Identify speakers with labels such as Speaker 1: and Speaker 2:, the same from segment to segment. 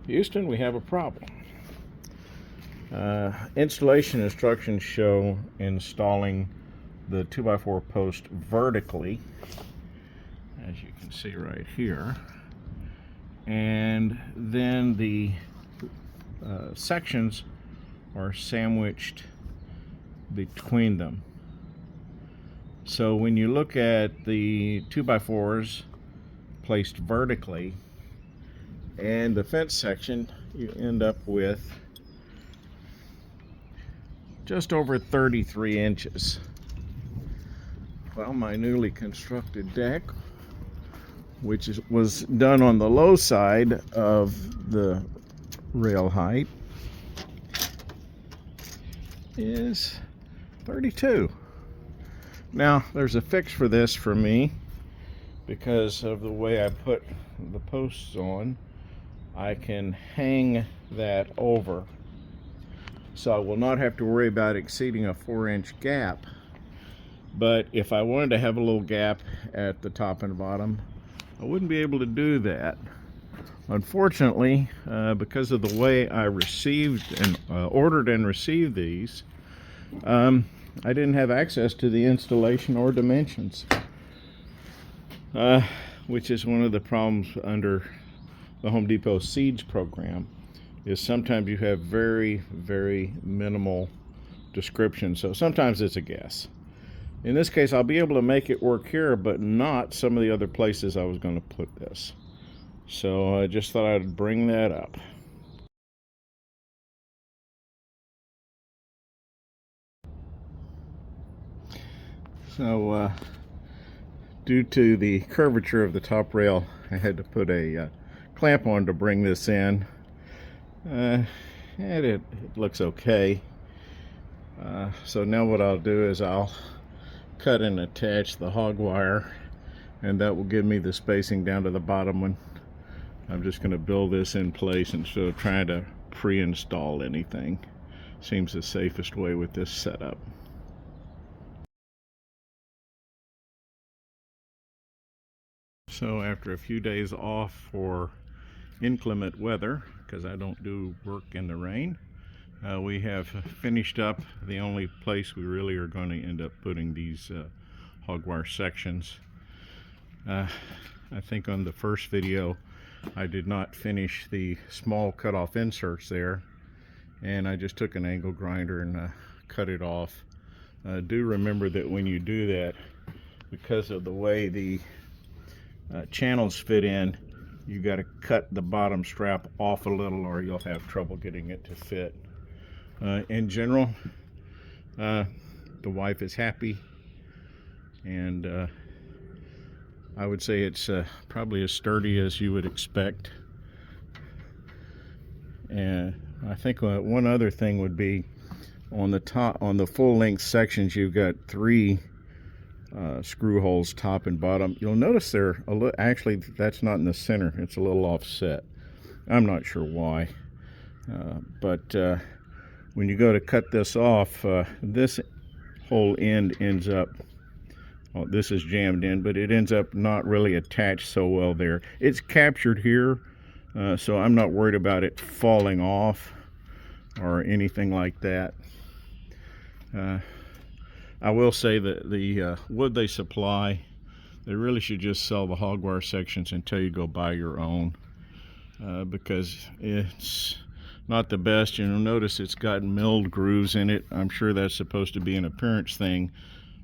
Speaker 1: Houston, we have a problem. Installation instructions show installing the 2x4 post vertically, as you can see right here, and then the sections are sandwiched between them. So when you look at the 2x4s placed vertically and the fence section, you end up with just over 33 inches. Well, my newly constructed deck, which was done on the low side of the rail height, is 32. Now, there's a fix for this for me because of the way I put the posts on. I can hang that over, so I will not have to worry about exceeding a 4-inch gap. But if I wanted to have a little gap at the top and bottom, I wouldn't be able to do that. Unfortunately, because of the way I received and ordered and received these, I didn't have access to the installation or dimensions, which is one of the problems under the Home Depot Siege program. Is sometimes you have very, very minimal description, so sometimes it's a guess. In this case, I'll be able to make it work here, but not some of the other places I was going to put this. So I just thought I'd bring that up. So due to the curvature of the top rail, I had to put a clamp on to bring this in. And it looks okay. So now what I'll do is I'll cut and attach the hog wire, and that will give me the spacing down to the bottom one. I'm just going to build this in place instead of trying to pre-install anything. Seems the safest way with this setup. So after a few days off for inclement weather, because I don't do work in the rain, we have finished up the only place we really are going to end up putting these hog wire sections. I think on the first video I did not finish the small cutoff inserts there, and I just took an angle grinder and cut it off. Do remember that when you do that, because of the way the channels fit in, you got to cut the bottom strap off a little or you'll have trouble getting it to fit. In general, the wife is happy, and I would say it's probably as sturdy as you would expect. And I think one other thing would be on the top, on the full length sections, you've got 3 screw holes, top and bottom. You'll notice they're a little, actually that's not in the center, it's a little offset. I'm not sure why, but when you go to cut this off, this whole end ends up, well, this is jammed in, but it ends up not really attached so well there. It's captured here, so I'm not worried about it falling off or anything like that. I will say that the wood they supply, they really should just sell the hog wire sections until you go buy your own, because it's not the best. You'll notice it's got milled grooves in it. I'm sure that's supposed to be an appearance thing,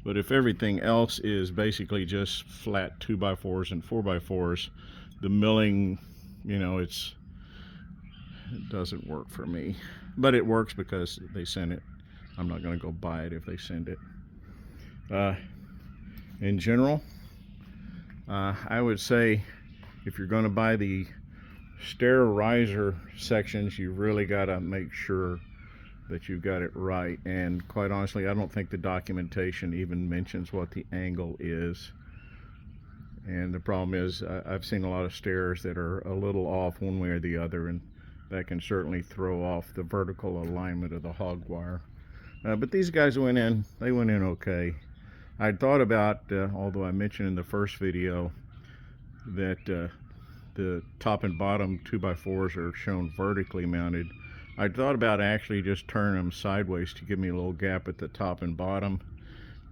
Speaker 1: but if everything else is basically just flat 2x4s and 4x4s, the milling, you know, it doesn't work for me. But it works because they send it. I'm not going to go buy it if they send it. In general, I would say if you're going to buy the stair riser sections, you really got to make sure that you've got it right. And quite honestly, I don't think the documentation even mentions what the angle is. And the problem is, I've seen a lot of stairs that are a little off one way or the other, and that can certainly throw off the vertical alignment of the hog wire. But these guys went in okay. I thought about, although I mentioned in the first video that the top and bottom 2x4s are shown vertically mounted. I thought about actually just turning them sideways to give me a little gap at the top and bottom,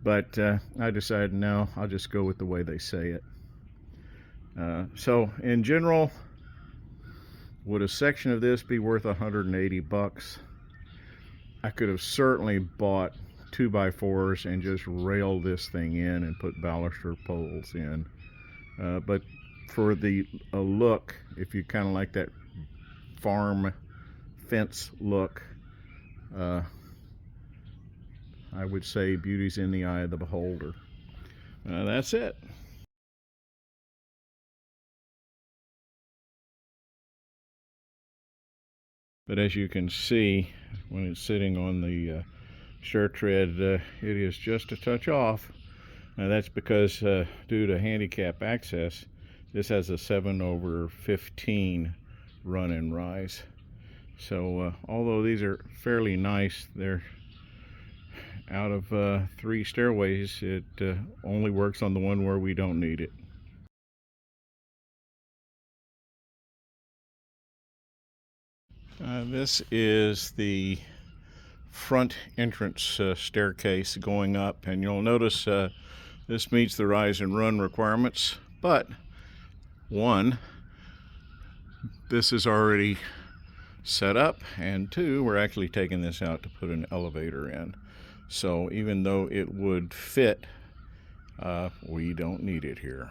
Speaker 1: but I decided no, I'll just go with the way they say it. So in general, would a section of this be worth 180 bucks? I could have certainly bought 2x4s and just railed this thing in and put baluster poles in. But for the look, if you kind of like that farm fence look, I would say beauty's in the eye of the beholder. That's it. But as you can see, when it's sitting on the stair tread, it is just a touch off. Now that's because due to handicap access, this has a 7/15 run and rise. So although these are fairly nice, they're out of 3 stairways, it only works on the one where we don't need it. This is the front entrance staircase going up, and you'll notice this meets the rise and run requirements, but one, this is already set up, and two, we're actually taking this out to put an elevator in. So even though it would fit, we don't need it here.